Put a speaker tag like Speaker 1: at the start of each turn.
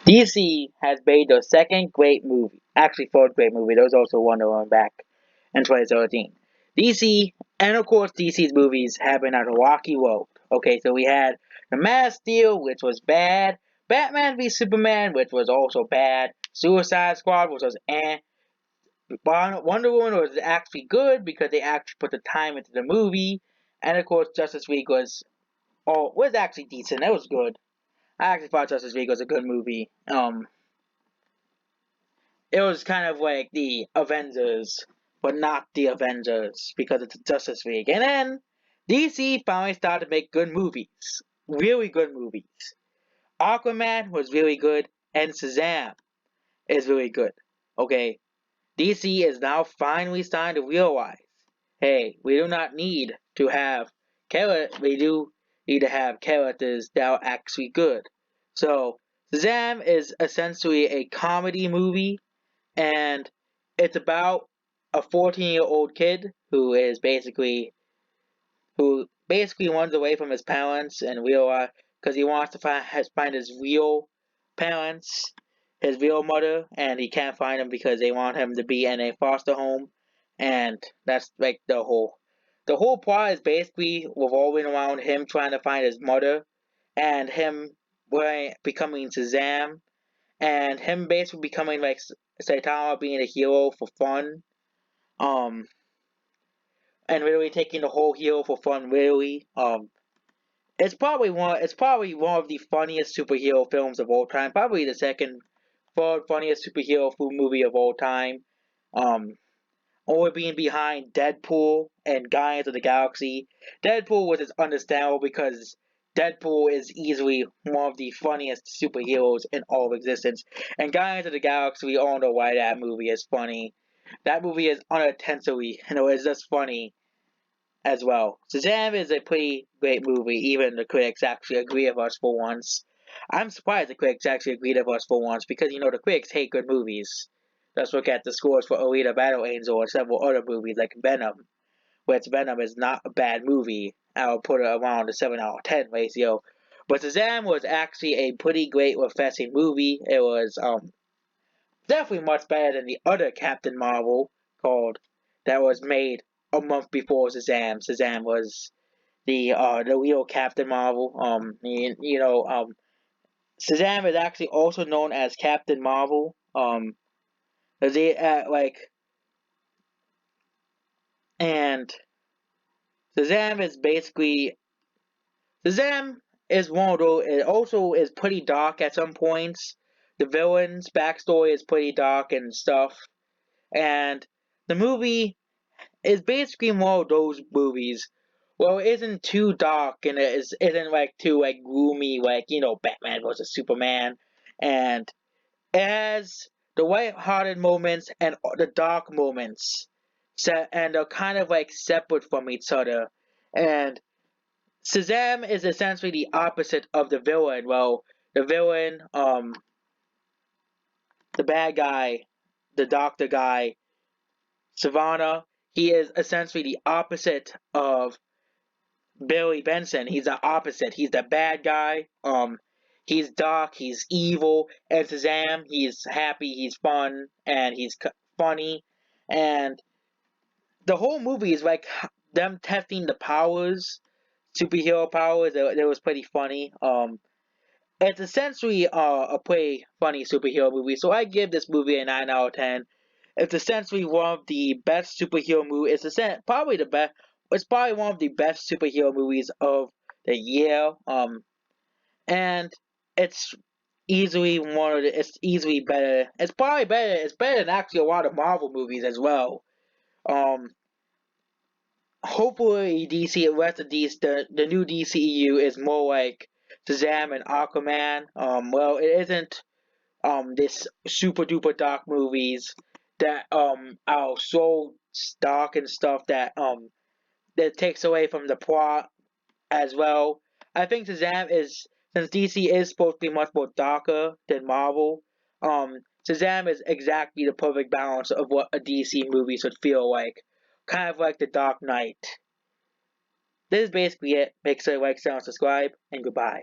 Speaker 1: DC has made their second great movie, actually fourth great movie. There was also Wonder Woman back in 2013. DC, and of course DC's movies have been on a rocky road. Okay, so we had The Man of Steel, which was bad. Batman v Superman, which was also bad. Suicide Squad, which was eh. Wonder Woman was actually good because they actually put the time into the movie. And of course Justice League was actually decent. It was good. I actually thought Justice League was a good movie. It was kind of like the Avengers, but not the Avengers because it's Justice League. And then DC finally started to make good movies, really good movies. Aquaman was really good, and Shazam is really good. Okay, DC is now finally starting to realize, hey, we do not need to have we do need to have characters that are actually good. So Shazam is essentially a comedy movie, and it's about a 14-year-old kid who basically runs away from his parents and realize because he wants to find his real parents, his real mother, and he can't find them because they want him to be in a foster home, and that's like the whole plot is basically revolving around him trying to find his mother, and him becoming Shazam, and him basically becoming like Saitama, being a hero for fun, um, and really taking the whole hero for fun. Really, it's probably one of the funniest superhero films of all time. Probably the second, third funniest superhero movie of all time. Um, Only being behind Deadpool and Guardians of the Galaxy. Deadpool was just understandable because Deadpool is easily one of the funniest superheroes in all of existence. And Guardians of the Galaxy, we all know why that movie is funny. That movie is unintentionally, it's just funny as well. Shazam is a pretty great movie, even the critics actually agree with us for once. I'm surprised the critics actually agreed with us for once because, the critics hate good movies. Let's look at the scores for Alita Battle Angel and several other movies like Venom, which Venom is not a bad movie. I'll put it around a 7 out of 10 ratio. But Shazam was actually a pretty great, refreshing movie. It was definitely much better than the other Captain Marvel called that was made a month before Shazam. Shazam was the real Captain Marvel. Shazam is actually also known as Captain Marvel. They and Shazam is basically Shazam is one of those. It also is pretty dark at some points. The villain's backstory is pretty dark and stuff, and the movie is basically one of those movies. Well, it isn't too dark and isn't like too like gloomy like Batman versus Superman, and it has the light-hearted moments and the dark moments, and they're kind of like separate from each other. And Shazam is essentially the opposite of the villain. Well, the villain, the bad guy, the doctor guy, Savannah, he is essentially the opposite of Billy Benson. He's the opposite. He's the bad guy. He's dark. He's evil. And Shazam, he's happy. He's fun, and he's funny. And the whole movie is like them testing the powers, superhero powers. That was pretty funny. It's essentially a pretty funny superhero movie. So I give this movie a 9 out of 10. It's essentially one of the best superhero movies. Probably the best. It's probably one of the best superhero movies of the year. And it's easily one of the. It's easily better. It's probably better. It's better than actually a lot of Marvel movies as well. Um, Hopefully DC, the rest of the new DCEU is more like Shazam and Aquaman. Well, it isn't this super duper dark movies that are so dark and stuff that takes away from the plot as well. I think Shazam is, since DC is supposed to be much more darker than Marvel, Shazam is exactly the perfect balance of what a DC movie should feel like. Kind of like the Dark Knight. This is basically it. Make sure you like, share, and subscribe, and goodbye.